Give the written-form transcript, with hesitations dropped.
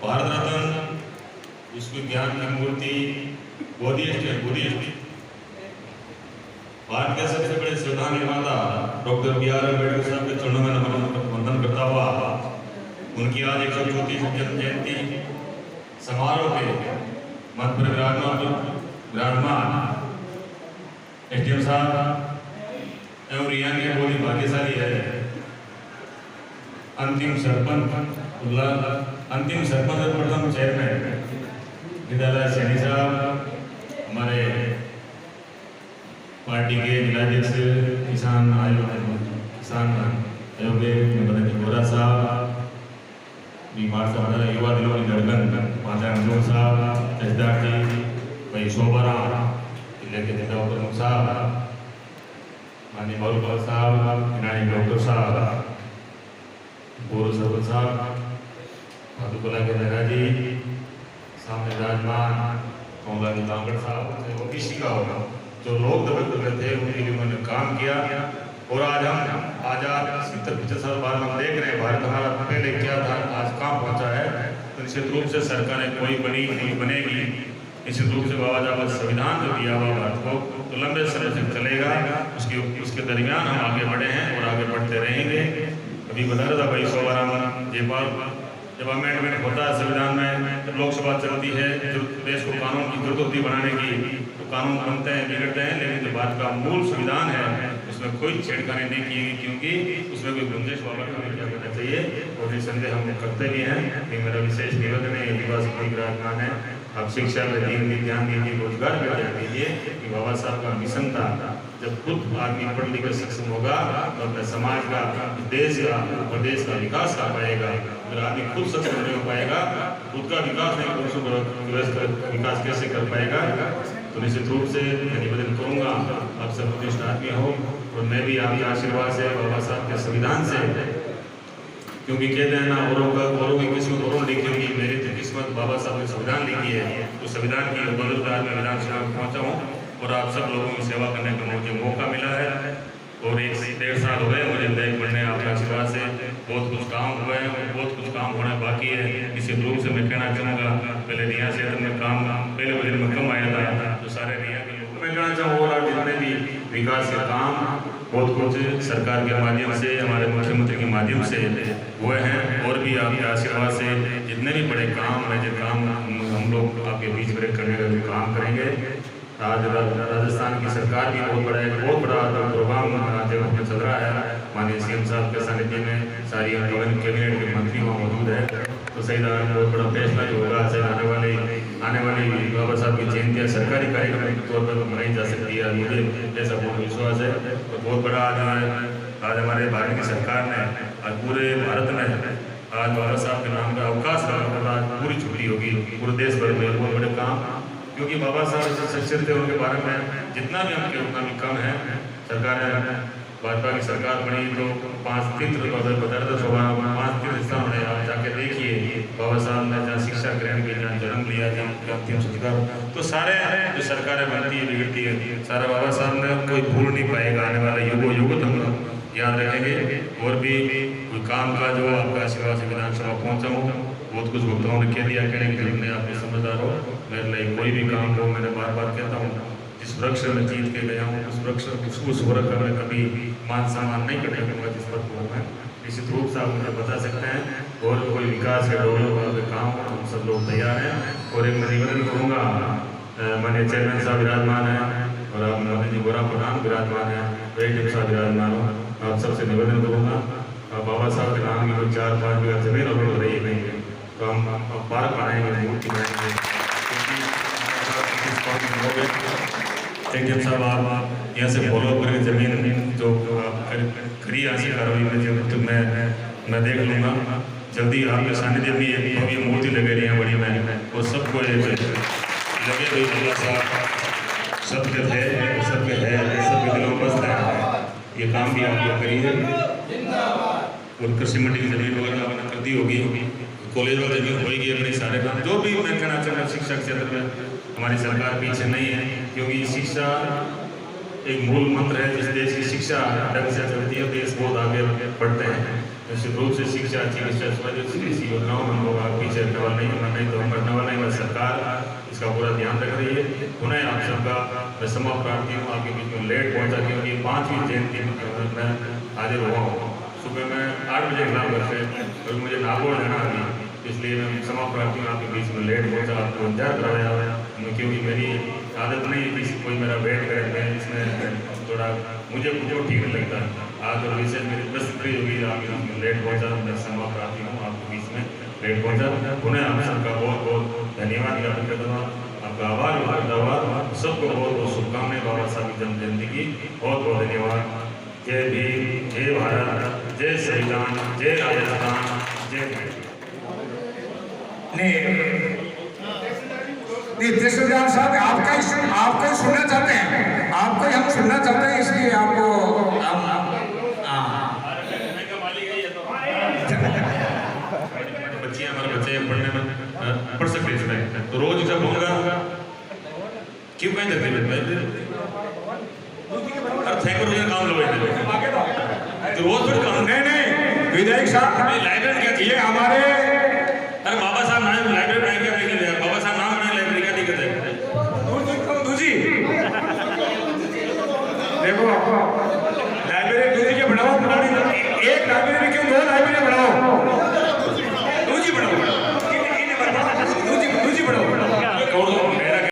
भारत रत्न विश्व ज्ञान की मूर्ति बुद्धिस्ट भारत के सबसे बड़े संविधान निर्माता डॉक्टर बी.आर. अम्बेडकर साहब के चरणों में वंदन करता हुआ उनकी आज 134वीं जन्म जयंती समारोह के मंच पर विराजमान एसडीएम साहब एवं रियान के बहुत ही भाग्यशाली है। अंतिम सरपंच और प्रथम चेयरमैन विद्यालय सैनी साहब, हमारे पार्टी के जिलाध्यक्ष किसान आयोग गोरा साहब, युवा दिलों की धड़कन माता मंजूर साहब, जसदार जी, भाई शोभरा जिले के नेता प्रमुख साहब, माननीय मौलवी साहब, किनारी डॉक्टर साहब, पूर्व सरपंच साहब, मधुकला के नेता जी, सामने विराजमान कौंगा के लांगड़ साहब, ओबीसी का होगा जो लोग दबे थे उनके लिए उन्होंने काम किया। और आज हम आजाद 70-75 साल बाद हम देख रहे हैं भारत हमारा पहले क्या था, आज कहाँ पहुँचा है। तो निश्चित रूप से सरकारें कोई बनी नहीं बनेगी, निश्चित रूप से बाबा साहब संविधान जो दिया हुआ भारत को तो लंबे समय से चलेगा। उसके दरमियान हम आगे बढ़े हैं और आगे बढ़ते रहेंगे। अभी बता रहा था भाई सोबाराम जयपाल, जब अमेंडमेंट होता है संविधान में, जब लोकसभा चलती है, जो देश को कानून की जरूरत होती है बनाने की, तो कानून बनते हैं बिगड़ते हैं, लेकिन जो भारत का मूल संविधान है उसमें कोई छेड़खानी नहीं की गई, क्योंकि उसमें कोई गुंजाइश वाला हमें क्या करना चाहिए और निसंदेह हम करते भी हैं। ये मेरा विशेष निवेदन है, युवा सभी विराजमान है, आप शिक्षा में ध्यान दीजिए, रोजगार में ध्यान दीजिए कि बाबा साहब का मिशन था जब खुद आदमी पढ़ लिख कर सक्षम होगा तो अपने समाज का, देश का, प्रदेश का विकास कर पाएगा। अगर आदमी खुद सक्षम नहीं हो पाएगा, खुद का विकास नहीं, दूसरों का विकास कैसे कर पाएगा। तो निश्चित रूप से मैं निवेदन करूँगा आप सब प्रतिष्ठित आदमी हो और मैं भी आपके आशीर्वाद से, बाबा साहब के संविधान से, क्योंकि कहते हैं ना औरों की किस्मत औरों लिखी होगी, मेरी तो किस्मत बाबा साहब ने संविधान लिखी है। तो संविधान की बदौलत आज मैं विधानसभा में पहुँचा हूँ और आप सब लोगों की सेवा करने का मुझे मौका मिला है। और 1-1.5 साल हो गए मुझे देख बढ़ने आपके आशीर्वाद से, बहुत कुछ काम हुए हैं और बहुत कुछ काम होना बाकी है। इसी रूप से मैं कहना चाहूँगा, पहले रिया क्षेत्र में काम पहले वजन में कम आया था, तो सारे रिया के लोग मैं कहना चाहूँ और जितने भी विकास के काम बहुत कुछ सरकार के माध्यम से, हमारे मुख्यमंत्री के माध्यम से हुए हैं और भी आपके आशीर्वाद से जितने भी बड़े काम है, जो काम हम लोग आपके बीच में करने का भी काम करेंगे। आज राजस्थान की सरकार भी बहुत बड़ा प्रोग्राम में चल रहा है, माननीय सीएम साहब के सानिध्य में सारी कैबिनेट के मंत्री वहाँ मौजूद है। तो सही बहुत बड़ा फैसला जो होगा, आने वाली बाबा साहब की जयंतियाँ सरकारी कार्यक्रम के तौर पर मनाई जा सकती है, मुझे ऐसा बहुत विश्वास है। तो बहुत बड़ा आज हमारे भारत की सरकार ने आज पूरे भारत में आज बाबा साहब के नाम का अवकाश का पूरी छुट्टी होगी पूरे देश भर में, बहुत बड़े काम, क्योंकि बाबा साहब जो शख्सियत थे उनके बारे में जितना भी हमके उतना भी कम है। सरकार भाजपा की सरकार बनी तो 5 तीर्थ बता रहा था, 5 तीर्थ स्थान है, आप जाके देखिए बाबा साहब ने जहाँ शिक्षा ग्रहण की, जहाँ जन्म लिया, जहाँ अंतिम संस्कार, तो सारे जो सरकारें बनती है बिगड़ती है, सारा बाबा साहब ने कोई भूल नहीं पाएगा। आने वाले युगों तक याद रखेंगे। और भी कोई काम का जो आपका आशीर्वाद से विधानसभा पहुँचा हूँ, बहुत कुछ भुगतान ने कह दिया, कहने के लिए आप समझदार हो, मेरे लिए कोई भी काम हो, मैंने बार बार कहता हूँ, जिस वृक्ष में जीत के गया हूँ उस वृक्ष में कभी मान सम्मान नहीं करने दूंगा जिस पर को मैं निश्चित रूप से आप मुझे बता सकते हैं। और कोई विकास के काम हम सब लोग तैयार हैं। और एक मैं निवेदन करूँगा, माननीय चेयरमैन साहब विराजमान हैं और आप मोदी जी गोरा प्रधान विराजमान हैं, वेट साहब विराजमान हो, आप सबसे निवेदन करूँगा बाबा साहब के नाम की 4-5 बीघा जमीन और रही नहीं है तो हम पार्क बनाएंगे, मूर्ति बनाएंगे। एक साहब आप यहाँ से फॉलो करके जमीन जो खरी हासिल कार्रवाई में तो मैं देख लूँगा जल्दी। आपके सानिध्य में ये मूर्ति लगे रही है बड़ी में, और सबको लगे हुए बाबा साहब सबके थे, सबके है, सबके दिलों में बसता है। ये काम भी आप लोग करिए। और कृषि मंडी की जमीन वगैरह आपने कर दी होगी, कॉलेज में जमीन होगी, अपने सारे काम जो भी मैं कहना चाहूँगा शिक्षा क्षेत्र में हमारी सरकार पीछे नहीं है, क्योंकि शिक्षा एक मूल मंत्र है। जिस देश की शिक्षा ढंग से चलती है देश बहुत आगे बढ़ते हैं। निश्चित रूप से शिक्षा चिकित्सा इस योजनाओं में हम लोग आगे पीछे हटने वाले नहीं तो हम हटने वाले नहीं। सरकार इसका पूरा ध्यान रख रही है। पुनः आप सबका मैं क्षमा प्रार्थी हूँ, आपके बीच में लेट पहुँचा क्योंकि 5वीं जयंती में हाजिर हुआ हूँ। सुबह मैं 8 बजे एग्जाम करते क्योंकि मुझे नागौर जाना अभी, इसलिए मैं क्षमा प्रार्थी हूँ, आपके बीच में लेट पहुँचा, आपको इंतजार कराया क्योंकि मेरी आदत नहीं है कि कोई मेरा वेट करते हैं, इसमें थोड़ा मुझे ठीक नहीं लगता। आज और विशेष मेरी प्रस्तुति होगी, आपके बीच में लेट पहुँचा, मैं क्षमा प्रार्थी हूँ, आपके बीच में लेट पहुँचा। पुनः आप सबका बहुत बहुत धन्यवाद ज्ञापन करता हूँ, आपका आभार धन्यवाद, सबको बहुत बहुत शुभकामनाएं बाबा साहब की जन्म जयंती की। बहुत बहुत धन्यवाद। जय भीम, जय भारत, जय संविधान, जय राजस्थान, जय देशविधान साहब आपका ही सुनना चाहते हैं, आपको ही हम सुनना चाहते हैं, इसलिए आपको बच्चे हमारे बच्चे पढ़ने में पढ़ सकते हैं तो रोज जब होगा क्यों कहीं देते काम लो तो रोज फिर काम नहीं विधायक साहब लाइब्रेरी क्या ये हमारे अरे बाबा साहब नाम लाइब्रेरी क्या बाबा साहब नाम बनाए लाइब्रेरी क्या दिक्कत है? देखो